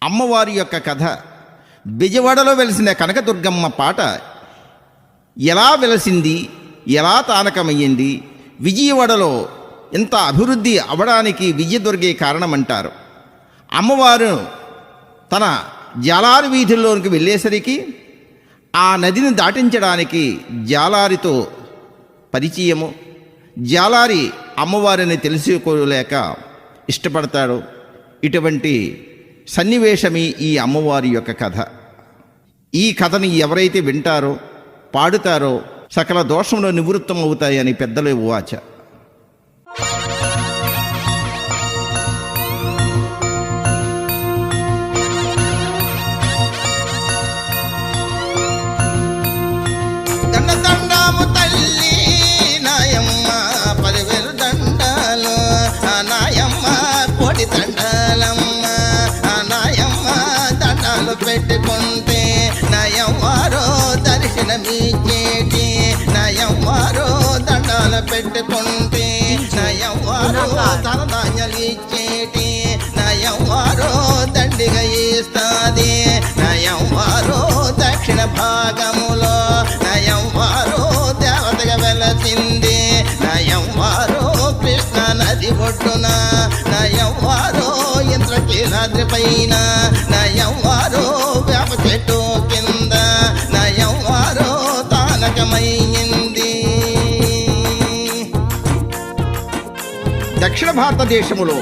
అమ్మవారి యొక్క కథ. బెజవాడలో వెలిసిన కనకదుర్గమ్మ పాట ఎలా వెలసింది, ఎలా తానకమయ్యింది, విజయవాడలో ఎంత అభివృద్ధి అవడానికి విజయదుర్గే కారణమంటారు. అమ్మవారు తన జాలారి వీధుల్లోనికి వెళ్ళేసరికి ఆ నదిని దాటించడానికి జాలారితో పరిచయము. జాలారి అమ్మవారిని తెలుసుకోలేక ఇష్టపడతాడు. ఇటువంటి సన్నివేశమే ఈ అమ్మవారి యొక్క కథ. ఈ కథని ఎవరైతే వింటారో, పాడుతారో సకల దోషంలో నివృత్తం అవుతాయని పెద్దలు వాచ. పెట్టుకుంటే నయవారో దర్శనమిచ్చేటి, నయవారో దండాలు పెట్టుకుంటే నయవారో ధనధాన్యాలు ఇచ్చేటి, నయవారో దండిగా ఇస్తాది, నయవారో దక్షిణ భాగములో నయవారో దేవతగా వెలసింది, నయవారో కృష్ణ నది ఒడ్డున, నయవారో ఇంద్రకీలాద్రి పైన, నయవారో వేప చెట్టు కింద, నయవారో తానకమైంది. దక్షిణ భారతదేశములో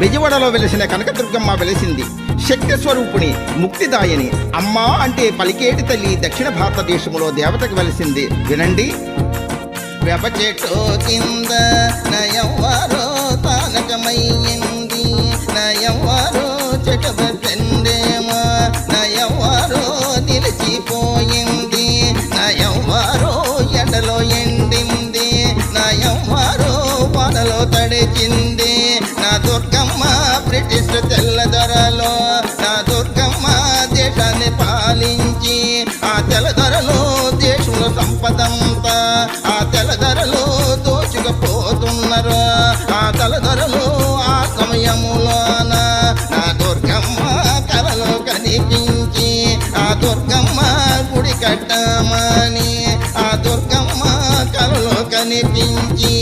బెజవాడలో వెలిసిన కనకదుర్గమ్మ వెలిసింది. శక్తి స్వరూపుని, ముక్తిదాయని. అమ్మా అంటే పలికేటి తల్లి దక్షిణ భారతదేశములో దేవతకు వెలిసింది. వినండి. వేప చెట్టు కింద నయవారో తానకమైంది, నయవారో చెట్టు పెట్టండేమో, నయవారో నిలిచిపోయింది, నయవారో ఎండలో ఎండింది, నయవారో వానలో తడిచింది. నా దుర్గమ్మ బ్రిటిష్ తెల్లదొరలో, నా దుర్గమ్మ దేశాన్ని పాలించి ఆ తెల్లదొరలో దేశంలో సంపదంతా ఆ తెల్లదొరలో దోచుకుపోతున్నారు. ఆ తెల్లదొరలో ఆ సమయములోన నా దుర్గమ్మ కలలో కనిపించి ఆ దుర్గమ్మ గుడి కట్టమని ఆ దుర్గమ్మ కలలో కనిపించి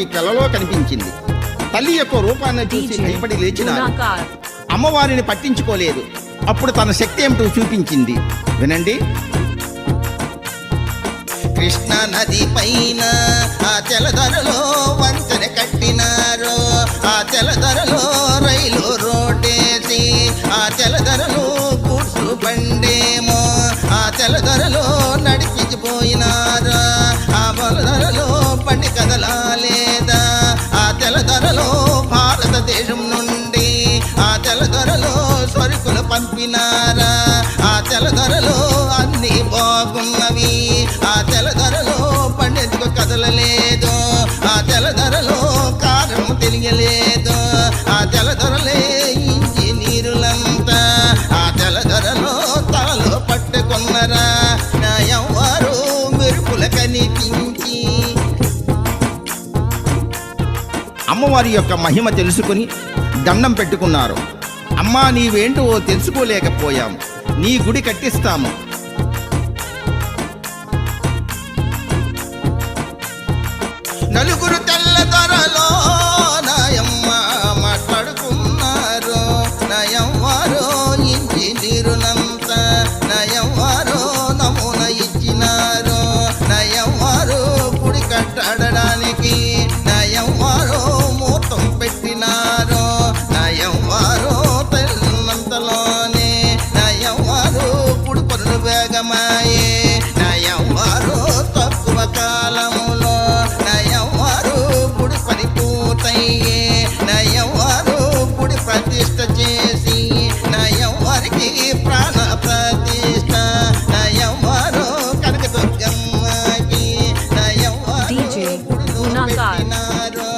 అమ్మవారికి కలలో కనిపించింది. తల్లి యొక్క రూపాన్ని చూసి DJ భయపడి లేచినారు. Gunakar. అమ్మవారిని పట్టించుకోలేదు. అప్పుడు తన శక్తి ఏమిటో చూపించింది. వినండి. కృష్ణ నది పైన ఆ తెలదరలో వంతెన కట్టినారు. ఆ తెలదరలో రైలు రోడ్డేసి ఆ తెలదరలో కూర్చు బండేమో ఆ తెలదరలో నడిచిపోయినారు. ఆ బలదరలో బండి కదలాలేదా? ఆ తెలదరలో భారతదేశం నుండి ఆ తెలదరలో సరుకులు పంపినారా? ఆ తెలదరలో అన్ని బాగున్నవి. ఆ తెలదరలో పండెందుకు కదలలేదు? ఆ తెలదరలో కారణం తెలియలేదు. ఆ తెలదరలే ఇంజనీరులంతా ఆ తెలదరలో తలలో పట్టుకున్నరా. నా ఎవ్వరు మెరుపుల కనిపించి అమ్మవారి యొక్క మహిమ తెలుసుకుని దండం పెట్టుకున్నారు. అమ్మా, నీవేంటో తెలుసుకోలేకపోయాం. నీ గుడి కట్టిస్తాము. నలుగురు తెల్లదొరలో నాయమ్మ మాట్లాడుకున్నారు. నయవ్వారో ఇంజనీరులంతా నయవ్వారో నమూనా ఇచ్చినారు. నయవ్వారో గుడి కట్టడానికి నయవ్వారో మూర్తం పెట్టినారు. నయవ్వారో తెల్లంతలోనే నయవ్వారో గుడి పనులు వేగమాయే. నయవ్వారో తక్కువ కాలములో నయవ్వారు గుడి పని పూర్తయ్యే. నయవ్వారు గుడి ప్రతిష్ట చేసి నయవ్వారికి ప్రాణ ప్రతిష్ట. నయవ్వారు కనకదుర్గమ్మకి నయవ్వారు DJ గుడిలో Gunakar. పెట్టినారు.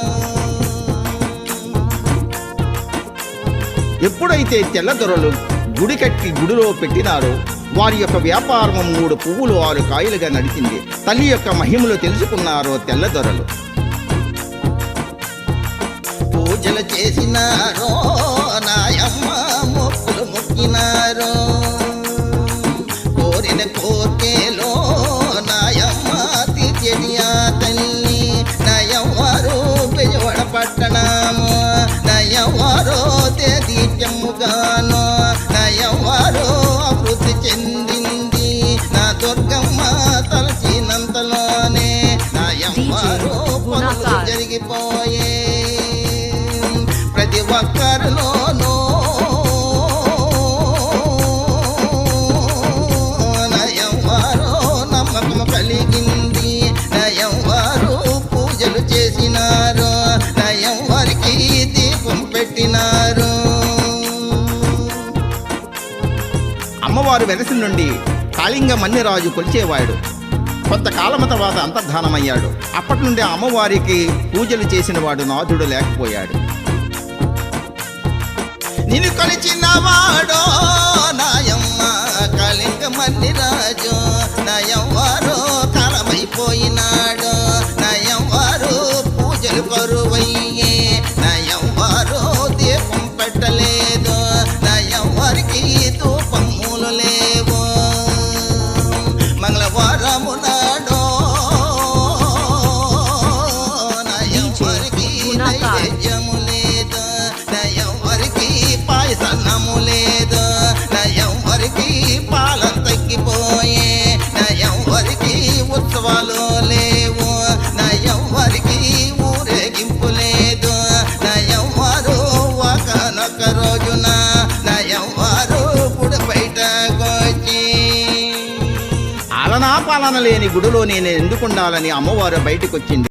ఎప్పుడైతే తెల్లదొరలు గుడి కట్టి గుడిలో పెట్టినారో వారి యొక్క వ్యాపారం 3 పువ్వులు 6 కాయలుగా నడిచింది. తల్లి యొక్క మహిమలు తెలుసుకున్నారో తెల్లదొరలు. పూజలు చేసినారో నాయమ్మ మొక్కులు మొక్కినారో. కోరిన కోర్కెలో నాయమ్మ తీర్చేది ఆ తల్లి. నయవ్వారు బెజవాడ పట్టణము నయవ్వారో తేదీత్యముగాను నయవ్వారో అభివృద్ధి చెందింది. నా దుర్గమ్మ తలచినంతలోనే నయవ్వారో పనులు జరిగిపోయే. ప్రతి ఒక్కరిలోనూ నయవ్వారో నమ్మకం కలిగింది. నయవ్వారు పూజలు చేసినారు. నయవ్వారికి దీపం పెట్టినారు. అమ్మవారు వెలసి నుండి కాళింగ మన్యరాజు కొలిచేవాడు. కొంతకాలం తర్వాత అంతర్ధానమయ్యాడు. అప్పటి నుండి ఆ అమ్మవారికి పూజలు చేసిన వాడు నాథుడు లేకపోయాడు. నిన్ను కొలిచిన వాడో నాయమ్మ కాళింగ మన్నిరాజు. నయవ్వారో కాలమైపోయినాడు. నయవ్వారు పూజలు కరువయ్యే. నయవ్వారో దీపం పెట్టలేదు. నయవ్వారికి ధూపములు లేవు. మంగళవారము నాడో నయవ్వారికి నైవేద్యము లేదు. నయవ్వారికి పాయసన్నము లేదు. నయవ్వారికి పాలం తగ్గిపోయే. నయవ్వారికి ఉత్సవాలు లేవు. నయవ్వారికి ఊరేగింపు లేదు. నయవ్వారు ఒకనొక రోజున నయవ్వారు గుడి బయటకొచ్చి ఆలనా పాలన లేని గుడిలో నేను ఎందుకుండాలని అమ్మవారు బయటకొచ్చింది.